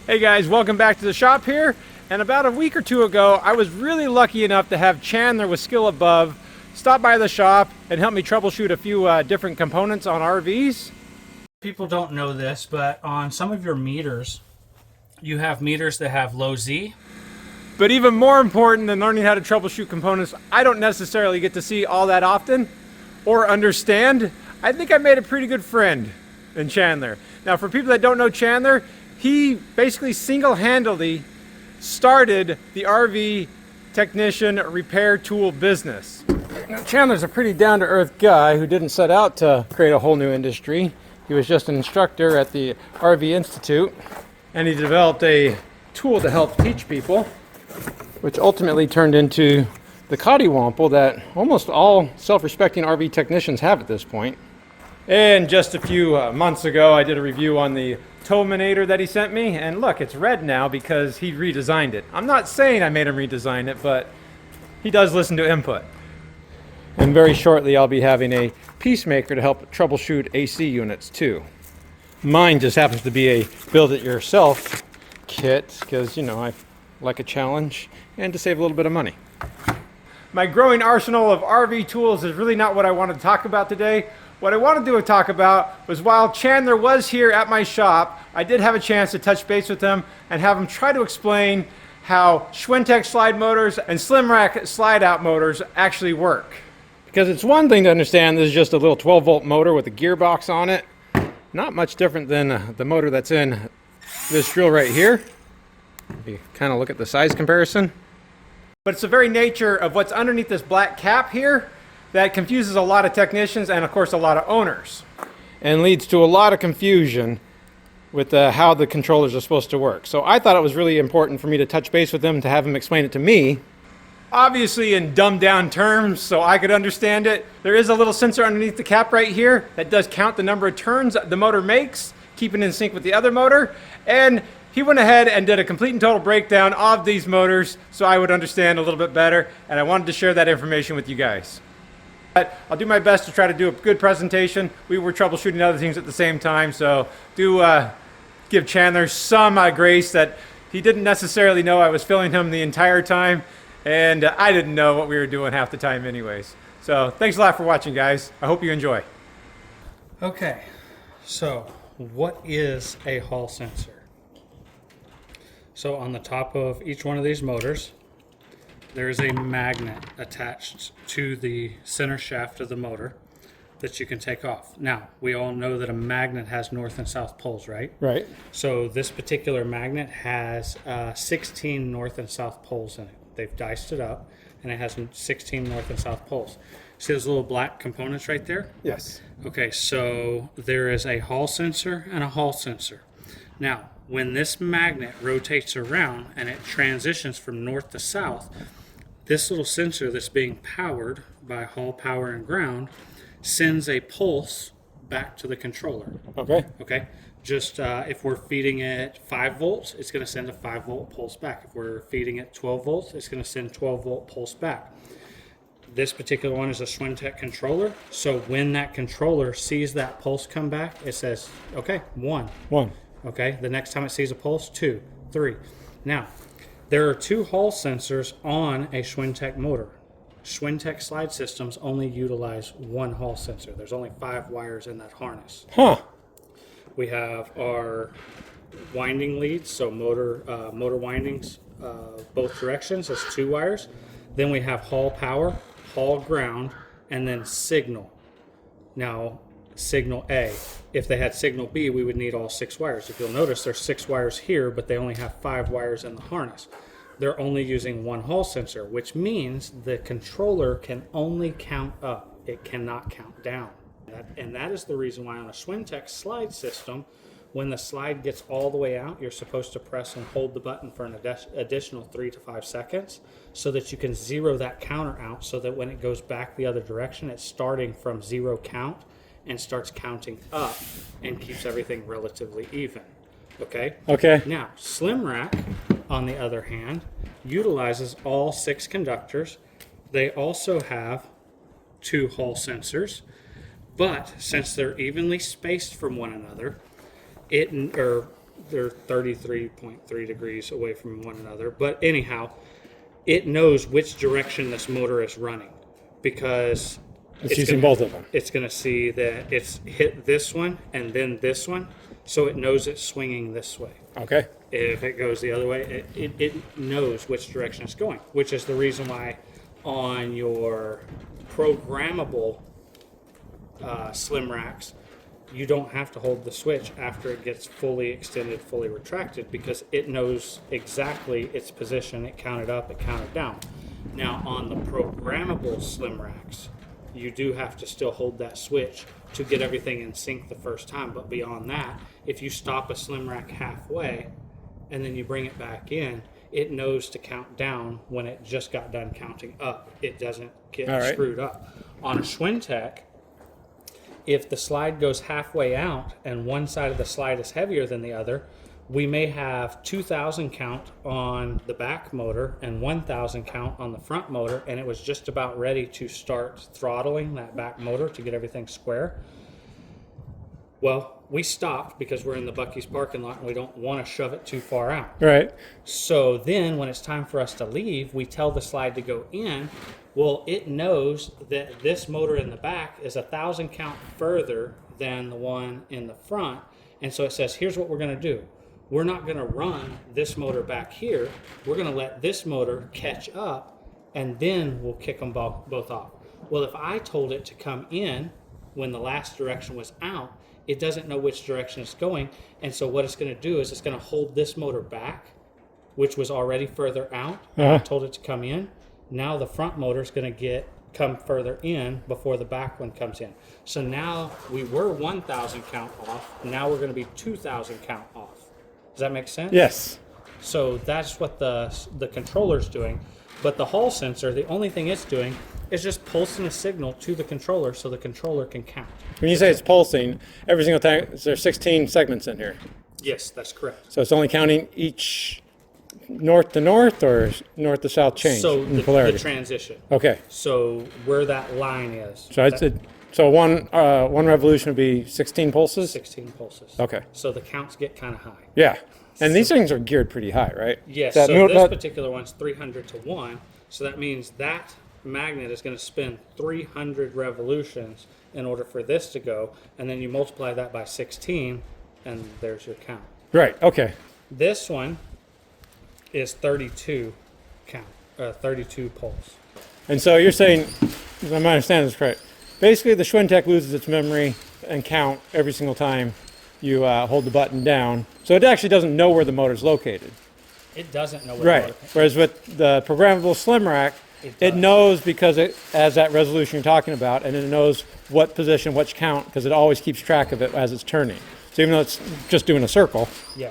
Hey guys, welcome back to the shop here. And about a week or two ago, I was really lucky enough to have Chandler with Skill Above stop by the shop and help me troubleshoot a few different components on RVs. People don't know this, but on some of your meters, you have meters that have low Z. But even more important than learning how to troubleshoot components, I don't necessarily get to see all that often or understand. I think I made a pretty good friend in Chandler. Now, for people that don't know Chandler, he basically single-handedly started the RV technician repair tool business. Now, Chandler's a pretty down-to-earth guy who didn't set out to create a whole new industry. He was just an instructor at the RV Institute, and he developed a tool to help teach people, which ultimately turned into the cottywomple that almost all self-respecting RV technicians have at this point. And just a few months ago, I did a review on the Tominator that he sent me, and look, it's red now because he redesigned it. I'm not saying I made him redesign it, but he does listen to input. And very shortly, I'll be having a Peacemaker to help troubleshoot AC units too. Mine just happens to be a build-it-yourself kit because, you know, I like a challenge and to save a little bit of money. My growing arsenal of RV tools is really not what I wanted to talk about today. What I wanted to talk about was while Chandler was here at my shop, I did have a chance to touch base with him and have him try to explain how Schwintek slide motors and Slim Rack slide out motors actually work. Because it's one thing to understand this is just a little 12-volt motor with a gearbox on it. Not much different than the motor that's in this drill right here. If you kind of look at the size comparison. But it's the very nature of what's underneath this black cap here that confuses a lot of technicians and of course a lot of owners. And leads to a lot of confusion with how the controllers are supposed to work. So I thought it was really important for me to touch base with him to have him explain it to me. Obviously in dumbed down terms so I could understand it. There is a little sensor underneath the cap right here that does count the number of turns the motor makes, keeping in sync with the other motor. And he went ahead and did a complete and total breakdown of these motors so I would understand a little bit better, and I wanted to share that information with you guys. I'll do my best to try to do a good presentation. We were troubleshooting other things at the same time, so do give Chandler some grace that he didn't necessarily know I was filming him the entire time, and I didn't know what we were doing half the time anyways. So thanks a lot for watching, guys. I hope you enjoy. Okay, so what is a Hall sensor? So on the top of each one of these motors, there is a magnet attached to the center shaft of the motor that you can take off. Now, we all know that a magnet has north and south poles, right? Right. So this particular magnet has 16 north and south poles in it. They've diced it up, and it has 16 north and south poles. See those little black components right there? Yes. Okay, so there is a Hall sensor and a Hall sensor. Now, when this magnet rotates around and it transitions from north to south, this little sensor that's being powered by Hall power and ground sends a pulse back to the controller. Okay. Okay. Just if we're feeding it 5 volts, it's going to send a 5-volt pulse back. If we're feeding it 12 volts, it's going to send 12-volt pulse back. This particular one is a Schwintek controller. So when that controller sees that pulse come back, it says, okay, 1. 1. Okay. The next time it sees a pulse, 2, 3. Now, there are 2 Hall sensors on a Schwintek motor. Schwintek slide systems only utilize 1 Hall sensor. There's only 5 wires in that harness. Huh. We have our winding leads, so motor windings, both directions. That's 2 wires. Then we have Hall power, Hall ground, and then signal. Now, signal A. If they had signal B, we would need all 6 wires. If you'll notice, there's 6 wires here, but they only have 5 wires in the harness. They're only using 1 Hall sensor, which means the controller can only count up. It cannot count down. And that is the reason why on a Schwintek slide system, when the slide gets all the way out, you're supposed to press and hold the button for an additional 3 to 5 seconds so that you can zero that counter out so that when it goes back the other direction, it's starting from 0 count and starts counting up and keeps everything relatively even. Okay? Okay. Now, Slim Rack, on the other hand, utilizes all 6 conductors. They also have 2 Hall sensors, but since they're evenly spaced from one another, they're 33.3 degrees away from one another. But anyhow, it knows which direction this motor is running because It's using both of them. It's going to see that it's hit this one and then this one, so it knows it's swinging this way. Okay. If it goes the other way, it knows which direction it's going, which is the reason why on your programmable slim racks, you don't have to hold the switch after it gets fully extended, fully retracted, because it knows exactly its position. It counted up, it counted down. Now on the programmable slim racks, you do have to still hold that switch to get everything in sync the first time. But beyond that, if you stop a slim rack halfway and then you bring it back in, it knows to count down when it just got done counting up. It doesn't get screwed up. On a Schwintek, if the slide goes halfway out and one side of the slide is heavier than the other, we may have 2,000 count on the back motor and 1,000 count on the front motor, and it was just about ready to start throttling that back motor to get everything square. Well, we stopped because we're in the Buc-ee's parking lot and we don't want to shove it too far out. Right. So then when it's time for us to leave, we tell the slide to go in. Well, it knows that this motor in the back is 1,000 count further than the one in the front. And so it says, here's what we're going to do. We're not going to run this motor back here. We're going to let this motor catch up, and then we'll kick them both off. Well, if I told it to come in when the last direction was out, it doesn't know which direction it's going. And so what it's going to do is it's going to hold this motor back, which was already further out. I told it to come in. Now the front motor is going to come further in before the back one comes in. So now we were 1,000 count off. Now we're going to be 2,000 count off. Does that make sense? Yes. So that's what the controller's doing. But the Hall sensor, the only thing it's doing is just pulsing a signal to the controller so the controller can count. When you say it's pulsing, every single time, there's 16 segments in here. Yes, that's correct. So it's only counting each north to north or north to south change in polarity? The transition. Okay. So where that line is. So one revolution would be 16 pulses? 16 pulses. Okay. So the counts get kind of high. Yeah. And these things are geared pretty high, right? Yes. So this particular one's 300 to 1. So that means that magnet is going to spin 300 revolutions in order for this to go. And then you multiply that by 16, and there's your count. Right. Okay. This one is 32 count, 32 pulse. And so you're saying, if I understand this correct, basically the Schwintek loses its memory and count every single time you hold the button down. So it actually doesn't know where the motor's located. It doesn't know where the motor is. Whereas with the programmable slim rack, it knows because it has that resolution you're talking about, and it knows what position, which count, because it always keeps track of it as it's turning. So even though it's just doing a circle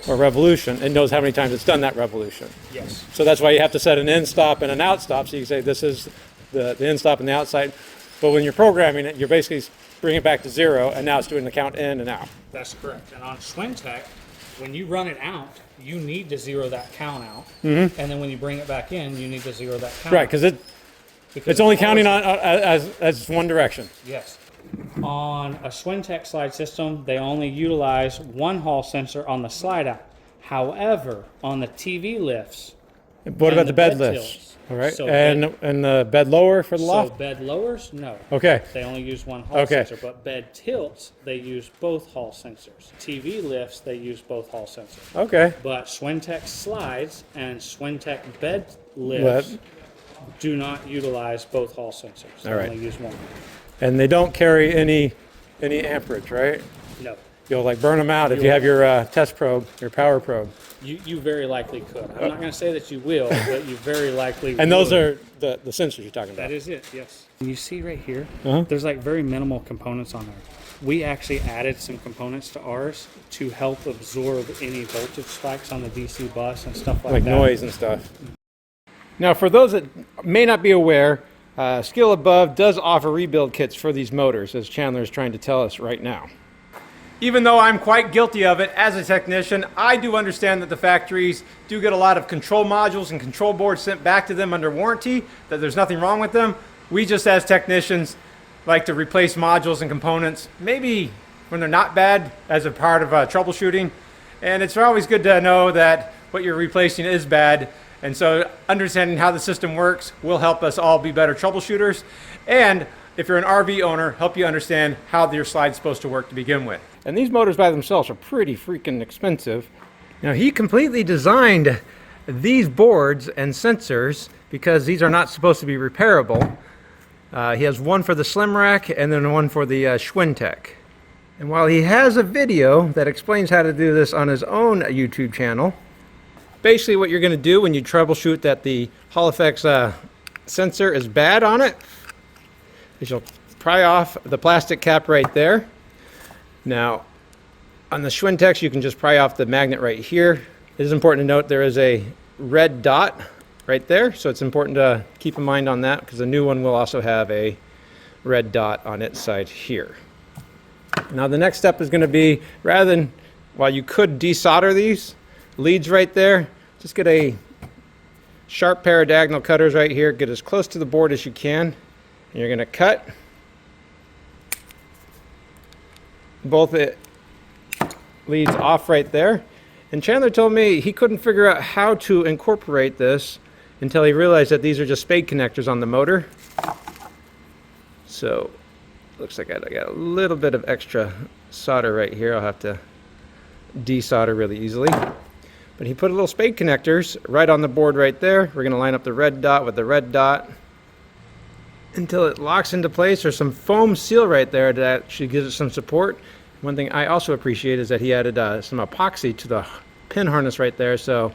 or revolution, it knows how many times it's done that revolution. Yes. So that's why you have to set an in stop and an out stop. So you can say this is the in stop and the outside. But when you're programming it, you're basically bringing it back to 0, and now it's doing the count in and out. That's correct. And on Schwintek, when you run it out, you need to zero that count out. Mm-hmm. And then when you bring it back in, you need to zero that count out. Right, because it's only counting on as one direction. Yes. On a Schwintek slide system, they only utilize one Hall sensor on the slide out. However, on the TV lifts, what about the bed lifts? All right, so and the bed lower for the loft? So bed lowers, no. Okay. They only use one Hall sensor, but bed tilts, they use both Hall sensors. TV lifts, they use both Hall sensors. Okay. But Schwintek slides and Schwintek bed lifts do not utilize both Hall sensors. They only use one. And they don't carry any amperage, right? No. You'll burn them out if you have your test probe, your power probe. You very likely could. I'm not going to say that you will, but you very likely will. And those are the sensors you're talking about? That is it, yes. You see right here, there's very minimal components on there. We actually added some components to ours to help absorb any voltage spikes on the DC bus and stuff like that. Like noise and stuff. Now, for those that may not be aware, Skill Above does offer rebuild kits for these motors, as Chandler is trying to tell us right now. Even though I'm quite guilty of it as a technician, I do understand that the factories do get a lot of control modules and control boards sent back to them under warranty, that there's nothing wrong with them. We just, as technicians, like to replace modules and components, maybe when they're not bad, as a part of troubleshooting, And it's always good to know that what you're replacing is bad. And so understanding how the system works will help us all be better troubleshooters. And if you're an RV owner, help you understand how your slide's supposed to work to begin with. And these motors by themselves are pretty freaking expensive. Now he completely designed these boards and sensors because these are not supposed to be repairable. He has one for the slim rack and then one for the Schwintek. And while he has a video that explains how to do this on his own YouTube channel, basically what you're going to do when you troubleshoot that the Hall Effects sensor is bad on it is you'll pry off the plastic cap right there. Now on the Schwintek you can just pry off the magnet right here. It is important to note there is a red dot right there, so it's important to keep in mind on that because the new one will also have a red dot on its side here. Now the next step is going to be, rather than, while you could desolder these leads right there, just get a sharp pair of diagonal cutters right here, get as close to the board as you can, and you're going to cut both the leads off right there. And Chandler told me he couldn't figure out how to incorporate this until he realized that these are just spade connectors on the motor. So looks like I got a little bit of extra solder right here. I'll have to desolder really easily. But he put a little spade connectors right on the board right there. We're going to line up the red dot with the red dot until it locks into place. There's some foam seal right there that actually gives it some support. One thing I also appreciate is that he added some epoxy to the pin harness right there. So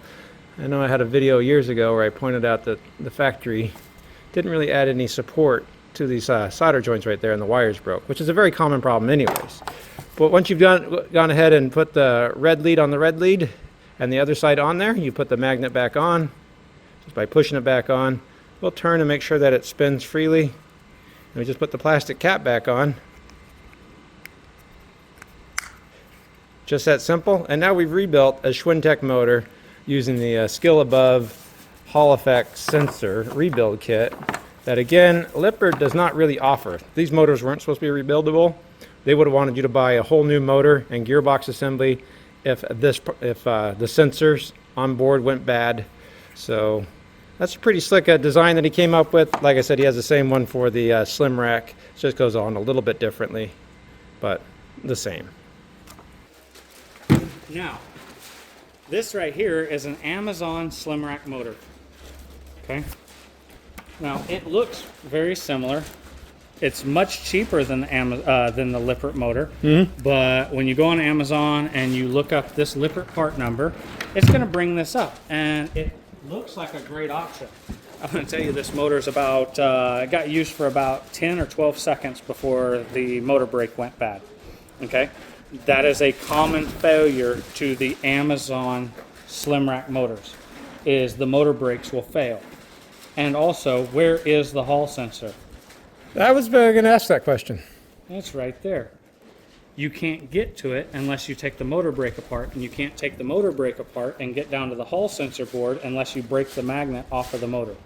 I know I had a video years ago where I pointed out that the factory didn't really add any support to these solder joints right there and the wires broke, which is a very common problem anyways. But once you've gone ahead and put the red lead on the red lead and the other side on there, you put the magnet back on. Just by pushing it back on, we'll turn and make sure that it spins freely. And we just put the plastic cap back on. Just that simple. And now we've rebuilt a Schwintek motor using the Skill Above Hall Effects sensor rebuild kit that, again, Lippert does not really offer. These motors weren't supposed to be rebuildable. They would have wanted you to buy a whole new motor and gearbox assembly if the sensors on board went bad. So that's a pretty slick design that he came up with. Like I said, he has the same one for the slim rack. It just goes on a little bit differently, but the same. Now, this right here is an Amazon slim rack motor. Okay. Now it looks very similar. It's much cheaper than the Lippert motor. Mm-hmm. But when you go on Amazon and you look up this Lippert part number, it's going to bring this up, and it looks like a great option. I'm going to tell you, this motor is about it got used for about 10 or 12 seconds before the motor brake went bad. Okay. That is a common failure to the Amazon slim rack motors, is the motor brakes will fail. And also, where is the Hall sensor? I was going to ask that question. It's right there. You can't get to it unless you take the motor brake apart, and you can't take the motor brake apart and get down to the Hall sensor board unless you break the magnet off of the motor.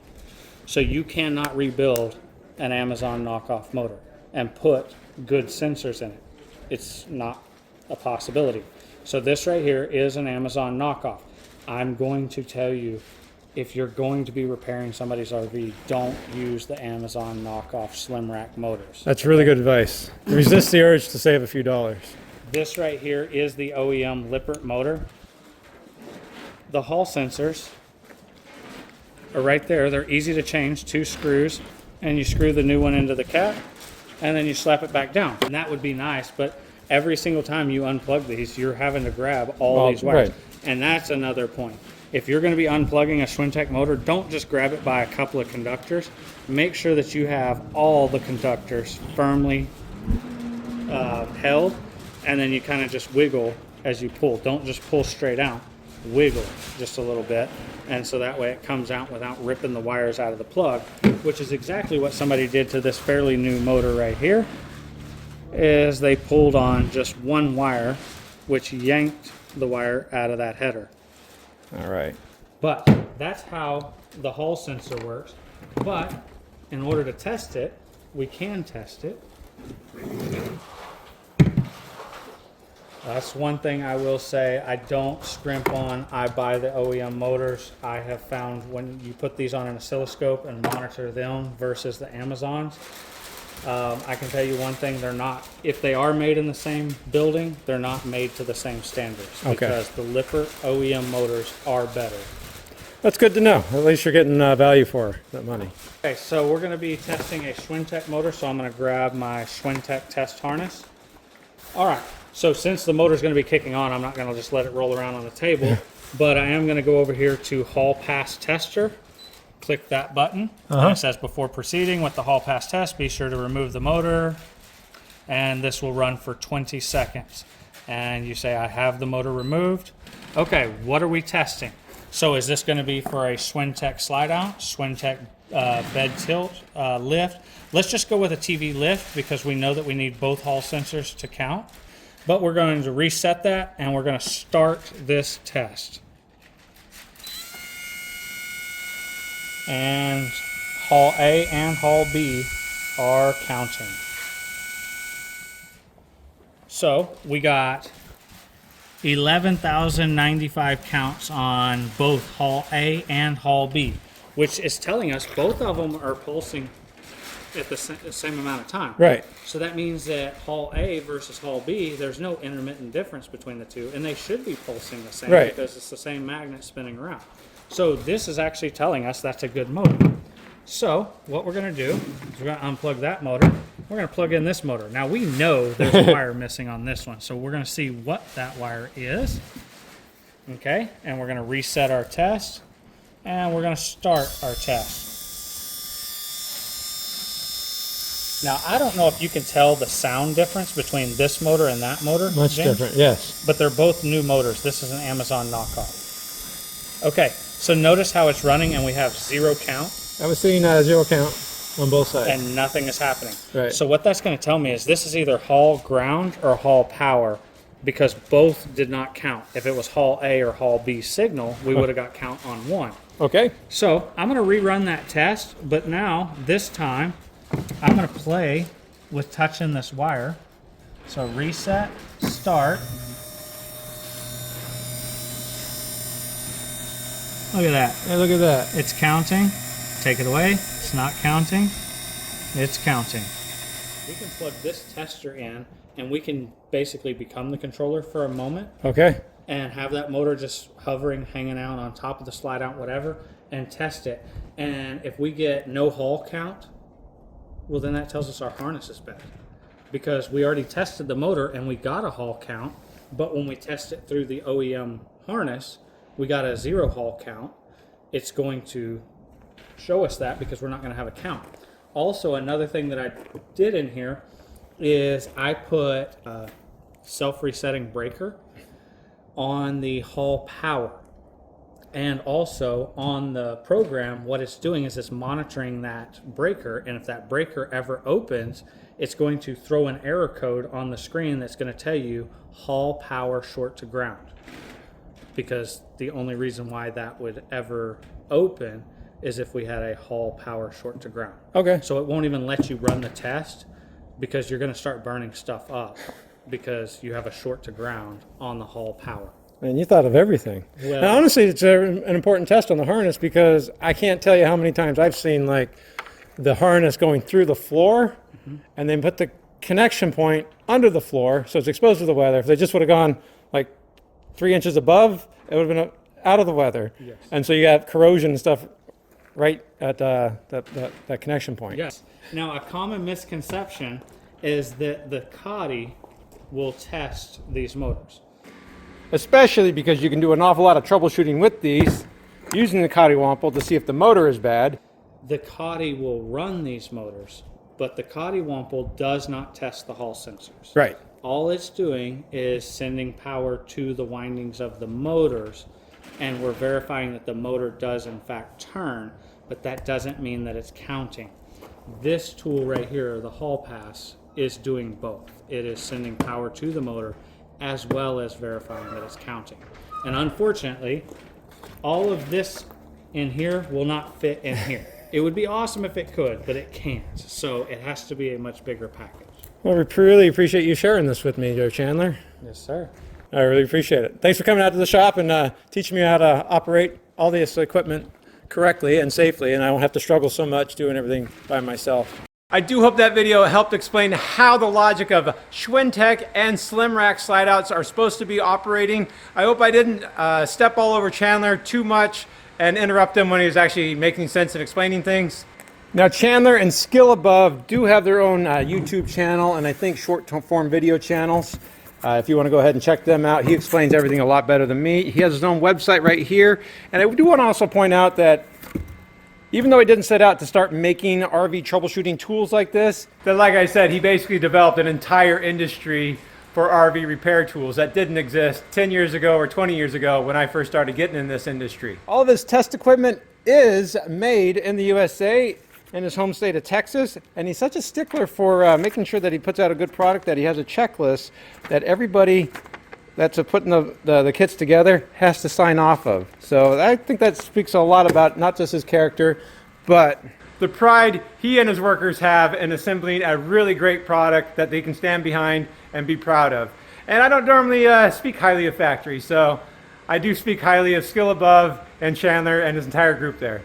So you cannot rebuild an Amazon knockoff motor and put good sensors in it. It's not a possibility. So this right here is an Amazon knockoff. I'm going to tell you, if you're going to be repairing somebody's RV, don't use the Amazon knockoff slim rack motors. That's really good advice. Resist the urge to save a few dollars. This right here is the OEM Lippert motor. The Hall sensors are right there. They're easy to change, 2 screws, and you screw the new one into the cap, and then you slap it back down. And that would be nice, but every single time you unplug these, you're having to grab all these wires. Right. And that's another point. If you're going to be unplugging a Schwintek motor, don't just grab it by a couple of conductors. Make sure that you have all the conductors firmly held, and then you kind of just wiggle as you pull. Don't just pull straight out. Wiggle just a little bit, and so that way it comes out without ripping the wires out of the plug, which is exactly what somebody did to this fairly new motor right here. Is they pulled on just one wire, which yanked the wire out of that header. All right. But that's how the Hall sensor works. But in order to test it, we can test it. That's one thing I will say. I don't scrimp on. I buy the OEM motors. I have found when you put these on an oscilloscope and monitor them versus the Amazons, I can tell you one thing, they're not, if they are made in the same building, they're not made to the same standards. Okay. Because the Lippert OEM motors are better. That's good to know. At least you're getting value for that money. Okay, so we're going to be testing a Schwintek motor, so I'm going to grab my Schwintek test harness. All right, so since the motor is going to be kicking on, I'm not going to just let it roll around on the table, but I am going to go over here to Hall Pass Tester. Click that button. And it says before proceeding with the Hall Pass test, be sure to remove the motor, and this will run for 20 seconds. And you say, I have the motor removed. Okay, what are we testing? So is this going to be for a Schwintek slide out, Schwintek bed tilt lift? Let's just go with a TV lift because we know that we need both Hall sensors to count. But we're going to reset that and we're going to start this test. And Hall A and Hall B are counting. So we got 11,095 counts on both Hall A and Hall B, which is telling us both of them are pulsing at the same amount of time. Right. So that means that Hall A versus Hall B, there's no intermittent difference between the two, and they should be pulsing the same because it's the same magnet spinning around. So this is actually telling us that's a good motor. So what we're going to do is we're going to unplug that motor. We're going to plug in this motor. Now we know there's a wire missing on this one, so we're going to see what that wire is. Okay, and we're going to reset our test, and we're going to start our test. Now I don't know if you can tell the sound difference between this motor and that motor. Much James, different, yes. but they're both new motors. This is an Amazon knockoff. Okay, so notice how it's running and we have 0 count. I was seeing 0 count on both sides. And nothing is happening. Right. So what that's going to tell me is this is either Hall ground or Hall power because both did not count. If it was Hall A or Hall B signal, we would have got count on one. Okay. So I'm going to rerun that test, but now this time I'm going to play with touching this wire. So reset, start. Look at that. Yeah, look at that. It's counting. Take it away. It's not counting. It's counting. We can plug this tester in and we can basically become the controller for a moment. Okay. And have that motor just hovering, hanging out on top of the slide out, whatever, and test it. And if we get no Hall count, well, then that tells us our harness is bad. Because we already tested the motor and we got a Hall count, but when we test it through the OEM harness, we got a 0 Hall count. It's going to show us that because we're not going to have a count. Also, another thing that I did in here is I put a self-resetting breaker on the Hall power. And also on the program, what it's doing is it's monitoring that breaker, and if that breaker ever opens, it's going to throw an error code on the screen that's going to tell you Hall power short to ground. Because the only reason why that would ever open is if we had a Hall power short to ground. Okay. So it won't even let you run the test because you're going to start burning stuff up because you have a short to ground on the Hall power. And you thought of everything. Well, and honestly, it's an important test on the harness because I can't tell you how many times I've seen like the harness going through the floor and then put the connection point under the floor so it's exposed to the weather. If they just would have gone like 3 inches above, it would have been out of the weather. Yes. And so you have corrosion and stuff right at that connection point. Yes. Now, a common misconception is that the CODI will test these motors. Especially because you can do an awful lot of troubleshooting with these using the Cotty-Womple to see if the motor is bad. The CODI will run these motors, but the Cotty-Womple does not test the Hall sensors. Right. All it's doing is sending power to the windings of the motors, and we're verifying that the motor does in fact turn, but that doesn't mean that it's counting. This tool right here, the Hall Pass, is doing both. It is sending power to the motor as well as verifying that it's counting. And unfortunately, all of this in here will not fit in here. It would be awesome if it could, but it can't. So it has to be a much bigger package. Well, we really appreciate you sharing this with me, Joe Chandler. Yes, sir. I really appreciate it. Thanks for coming out to the shop and teaching me how to operate all this equipment correctly and safely, and I won't have to struggle so much doing everything by myself. I do hope that video helped explain how the logic of Schwintek and slim rack slide outs are supposed to be operating. I hope I didn't step all over Chandler too much and interrupt him when he was actually making sense and explaining things. Now Chandler and Skill Above do have their own YouTube channel and I think short form video channels. If you want to go ahead and check them out, he explains everything a lot better than me. He has his own website right here. And I do want to also point out that even though he didn't set out to start making RV troubleshooting tools like this, that like I said, he basically developed an entire industry for RV repair tools that didn't exist 10 years ago or 20 years ago when I first started getting in this industry. All of his test equipment is made in the USA in his home state of Texas, and he's such a stickler for making sure that he puts out a good product that he has a checklist that everybody that's putting the kits together has to sign off of. So I think that speaks a lot about not just his character, but the pride he and his workers have in assembling a really great product that they can stand behind and be proud of. And I don't normally speak highly of factories, so I do speak highly of Skill Above and Chandler and his entire group there.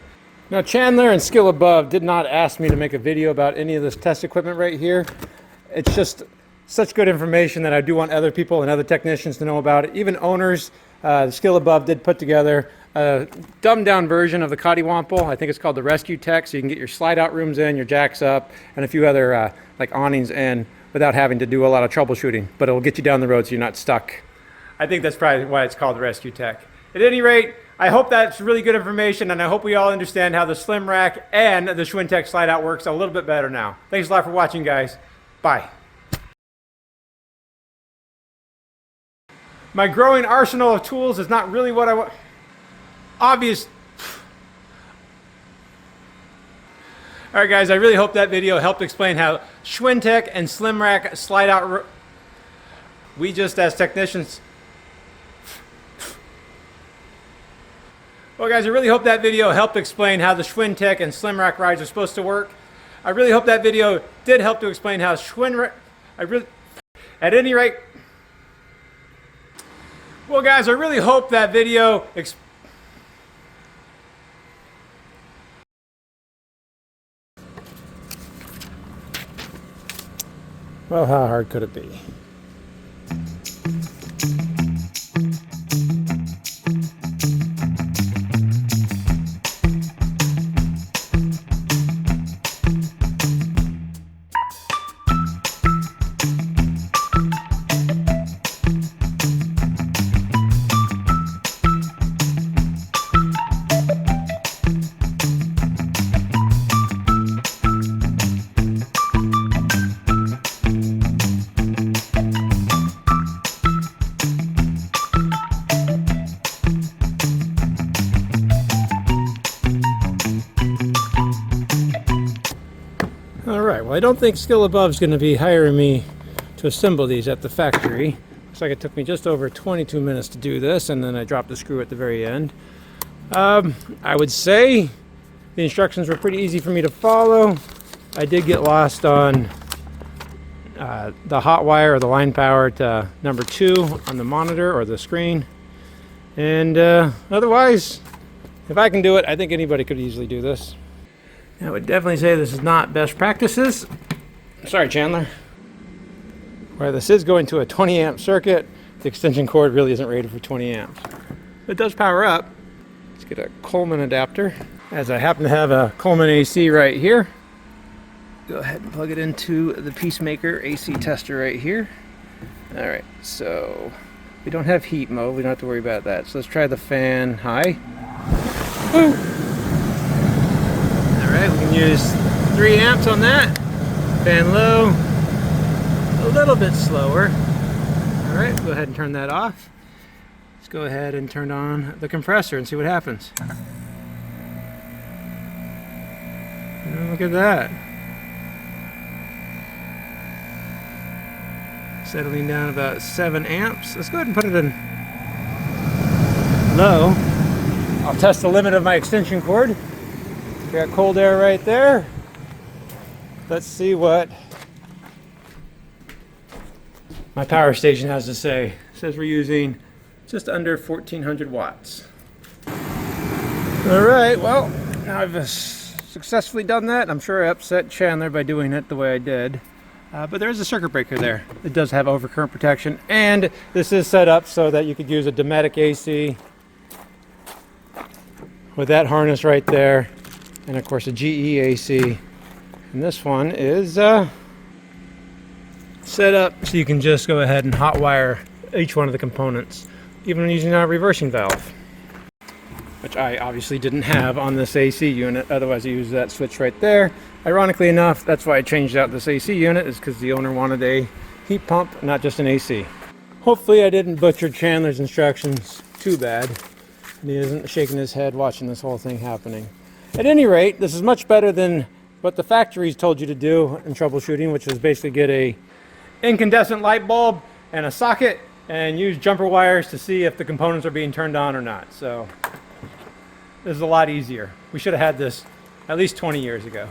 Now Chandler and Skill Above did not ask me to make a video about any of this test equipment right here. It's just such good information that I do want other people and other technicians to know about it. Even owners, Skill Above did put together a dumbed down version of the Cottywomple. I think it's called the Rescue Tech, so you can get your slide out rooms in, your jacks up, and a few other like awnings in without having to do a lot of troubleshooting, but it'll get you down the road so you're not stuck. I think that's probably why it's called the Rescue Tech. At any rate, I hope that's really good information, and I hope we all understand how the slim rack and the Schwintek slide out works a little bit better now. Thanks a lot for watching, guys. Bye. My growing arsenal of tools is not really what I want. Obvious. All right, guys, I really hope that video helped explain how Schwintek and slim rack slide out. We just, as technicians. Well, guys, I really hope that video helped explain how the Schwintek and slim rack rides are supposed to work. I really hope that video did help to explain how at any rate. Well, guys, I really hope that video well, how hard could it be? Well, I don't think Skill Above is going to be hiring me to assemble these at the factory. Looks like it took me just over 22 minutes to do this, and then I dropped the screw at the very end. I would say the instructions were pretty easy for me to follow. I did get lost on the hot wire or the line power to number 2 on the monitor or the screen. And otherwise, if I can do it, I think anybody could easily do this. I would definitely say this is not best practices. Sorry, Chandler. Where this is going to a 20 amp circuit, the extension cord really isn't rated for 20 amps. It does power up. Let's get a Coleman adapter. As I happen to have a Coleman AC right here, go ahead and plug it into the Peacemaker AC tester right here. All right, so we don't have heat mode. We don't have to worry about that. So let's try the fan high. Woo! Alright, we can use 3 amps on that. Fan low, a little bit slower. Alright, go ahead and turn that off. Let's go ahead and turn on the compressor and see what happens. Oh, look at that. Settling down about 7 amps. Let's go ahead and put it in low. I'll test the limit of my extension cord. Got cold air right there. Let's see what my power station has to say. It says we're using just under 1400 watts. All right, well, now I've successfully done that. I'm sure I upset Chandler by doing it the way I did. But there is a circuit breaker there. It does have overcurrent protection, and this is set up so that you could use a Dometic AC with that harness right there, and of course a GE AC. And this one is set up so you can just go ahead and hot wire each one of the components, even using a reversing valve, which I obviously didn't have on this AC unit. Otherwise I use that switch right there. Ironically enough, that's why I changed out this AC unit, is because the owner wanted a heat pump, not just an AC. Hopefully I didn't butcher Chandler's instructions too bad, and he isn't shaking his head watching this whole thing happening. At any rate, this is much better than what the factories told you to do in troubleshooting, which was basically get a incandescent light bulb and a socket and use jumper wires to see if the components are being turned on or not. So this is a lot easier. We should have had this at least 20 years ago.